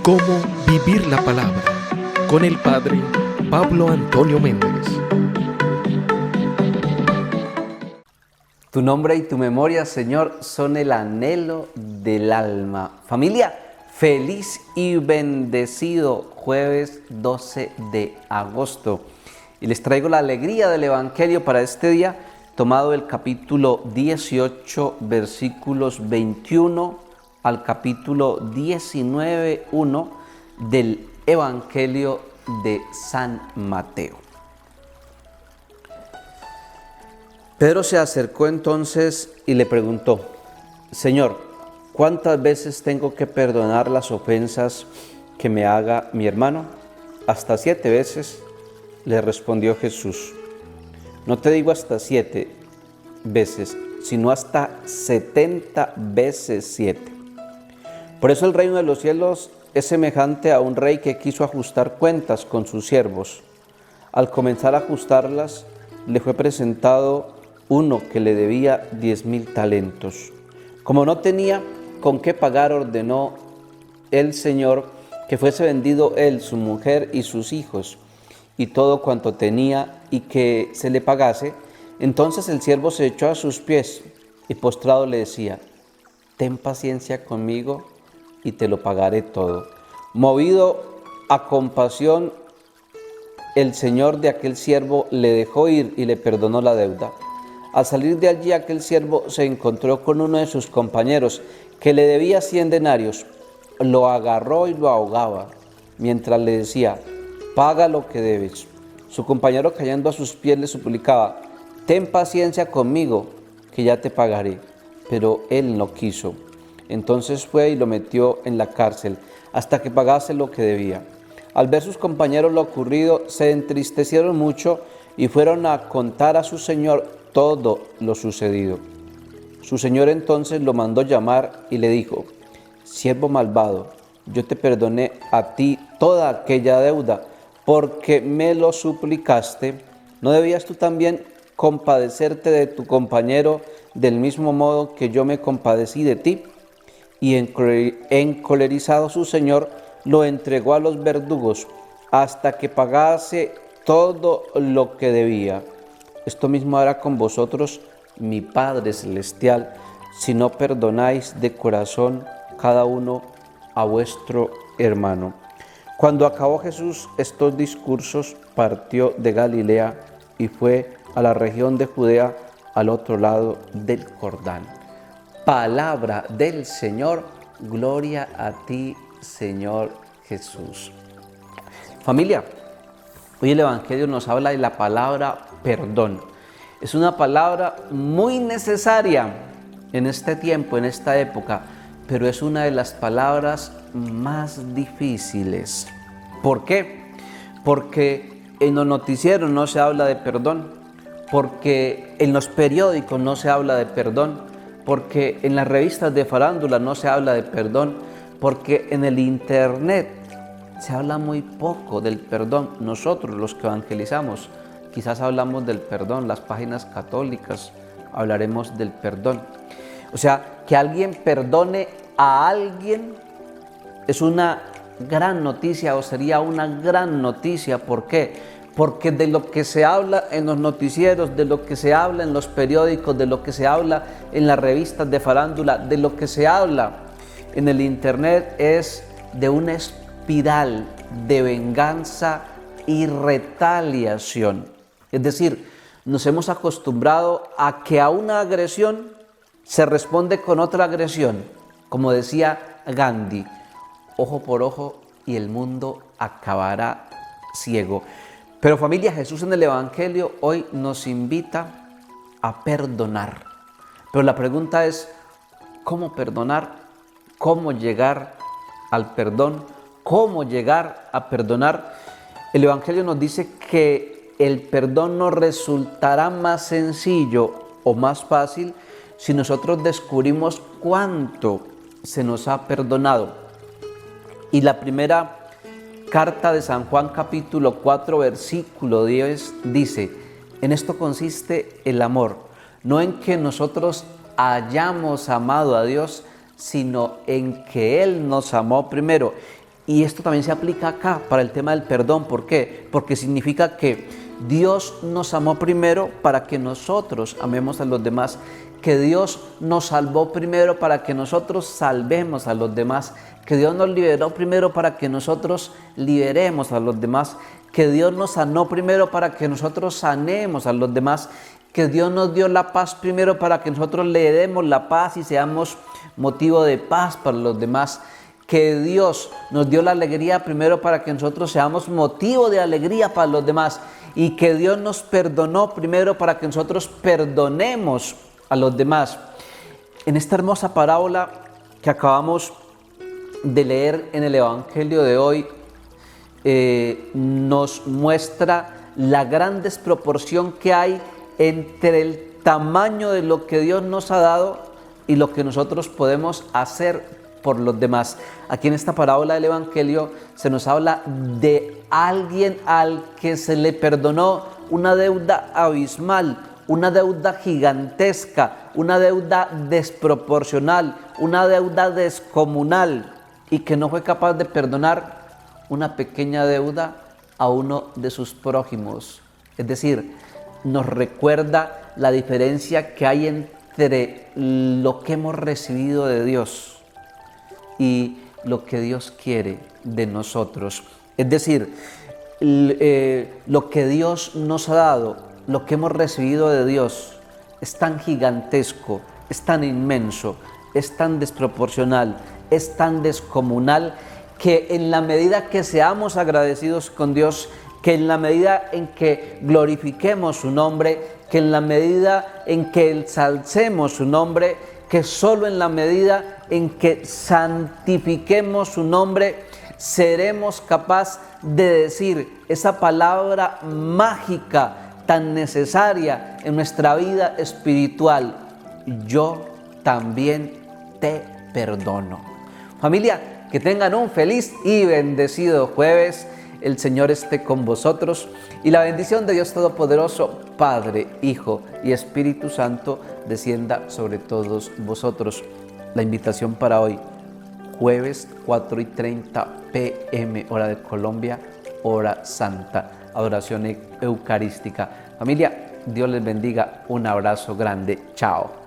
Cómo vivir la palabra con el Padre Pablo Antonio Méndez. Tu nombre y tu memoria, Señor, son el anhelo del alma. Familia, feliz y bendecido jueves 12 de agosto. Y les traigo la alegría del Evangelio para este día, tomado del capítulo 18, versículos 21 al capítulo 19, 1 del Evangelio de San Mateo. Pedro se acercó entonces y le preguntó: Señor, ¿cuántas veces tengo que perdonar las ofensas que me haga mi hermano? ¿Hasta 7 veces? Le respondió Jesús. No te digo hasta 7 veces, sino hasta 70 veces 7. Por eso el reino de los cielos es semejante a un rey que quiso ajustar cuentas con sus siervos. Al comenzar a ajustarlas, le fue presentado uno que le debía 10,000 talentos. Como no tenía con qué pagar, ordenó el Señor que fuese vendido él, su mujer y sus hijos, y todo cuanto tenía, y que se le pagase. Entonces el siervo se echó a sus pies y postrado le decía: ten paciencia conmigo y te lo pagaré todo. Movido a compasión, el señor de aquel siervo le dejó ir y le perdonó la deuda. Al salir de allí, aquel siervo se encontró con uno de sus compañeros que le debía 100 denarios. Lo agarró y lo ahogaba, mientras le decía: paga lo que debes. Su compañero, cayendo a sus pies, le suplicaba: ten paciencia conmigo, que ya te pagaré. Pero él no quiso. Entonces fue y lo metió en la cárcel hasta que pagase lo que debía. Al ver sus compañeros lo ocurrido, se entristecieron mucho y fueron a contar a su señor todo lo sucedido. Su señor entonces lo mandó llamar y le dijo: siervo malvado, yo te perdoné a ti toda aquella deuda, porque me lo suplicaste. ¿No debías tú también compadecerte de tu compañero del mismo modo que yo me compadecí de ti? Y encolerizado su señor, lo entregó a los verdugos hasta que pagase todo lo que debía. Esto mismo hará con vosotros mi Padre Celestial, si no perdonáis de corazón cada uno a vuestro hermano. Cuando acabó Jesús estos discursos, partió de Galilea y fue a la región de Judea, al otro lado del Jordán. Palabra del Señor, gloria a ti, Señor Jesús. Familia, hoy el Evangelio nos habla de la palabra perdón. Es una palabra muy necesaria en este tiempo, en esta época, pero es una de las palabras más difíciles. ¿Por qué? Porque en los noticieros no se habla de perdón, porque en los periódicos no se habla de perdón, porque en las revistas de farándula no se habla de perdón, porque en el internet se habla muy poco del perdón. Nosotros, los que evangelizamos, quizás hablamos del perdón, las páginas católicas hablaremos del perdón. O sea, que alguien perdone a alguien es una gran noticia, o sería una gran noticia. ¿Por qué? Porque de lo que se habla en los noticieros, de lo que se habla en los periódicos, de lo que se habla en las revistas de farándula, de lo que se habla en el internet es de una espiral de venganza y retaliación. Es decir, nos hemos acostumbrado a que a una agresión se responde con otra agresión. Como decía Gandhi, ojo por ojo y el mundo acabará ciego. Pero familia, Jesús en el Evangelio hoy nos invita a perdonar. Pero la pregunta es: ¿cómo perdonar? ¿Cómo llegar al perdón? ¿Cómo llegar a perdonar? El Evangelio nos dice que el perdón nos resultará más sencillo o más fácil si nosotros descubrimos cuánto se nos ha perdonado. Y la primera carta de San Juan, capítulo 4, versículo 10, dice: en esto consiste el amor, no en que nosotros hayamos amado a Dios, sino en que Él nos amó primero Y esto también se aplica acá para el tema del perdón. ¿Por qué? Porque significa que Dios nos amó primero para que nosotros amemos a los demás, que Dios nos salvó primero para que nosotros salvemos a los demás, que Dios nos liberó primero para que nosotros liberemos a los demás, que Dios nos sanó primero para que nosotros sanemos a los demás, que Dios nos dio la paz primero para que nosotros le demos la paz y seamos motivo de paz para los demás, que Dios nos dio la alegría primero para que nosotros seamos motivo de alegría para los demás, y que Dios nos perdonó primero para que nosotros perdonemos a los demás. En esta hermosa parábola que acabamos de leer en el Evangelio de hoy, nos muestra la gran desproporción que hay entre el tamaño de lo que Dios nos ha dado y lo que nosotros podemos hacer por los demás. Aquí en esta parábola del Evangelio se nos habla de alguien al que se le perdonó una deuda abismal, una deuda gigantesca, una deuda desproporcional, una deuda descomunal, y que no fue capaz de perdonar una pequeña deuda a uno de sus prójimos. Es decir, nos recuerda la diferencia que hay entre lo que hemos recibido de Dios y lo que Dios quiere de nosotros. Es decir, lo que Dios nos ha dado, lo que hemos recibido de Dios, es tan gigantesco, es tan inmenso, es tan desproporcional, es tan descomunal, que en la medida que seamos agradecidos con Dios, que en la medida en que glorifiquemos su nombre, que en la medida en que ensalcemos su nombre, que solo en la medida en que santifiquemos su nombre, seremos capaces de decir esa palabra mágica tan necesaria en nuestra vida espiritual: yo también te perdono. Familia, que tengan un feliz y bendecido jueves. El Señor esté con vosotros y la bendición de Dios Todopoderoso, Padre, Hijo y Espíritu Santo, descienda sobre todos vosotros. La invitación para hoy, jueves 4:30 p.m. hora de Colombia, hora santa, adoración eucarística. Familia, Dios les bendiga, un abrazo grande, chao.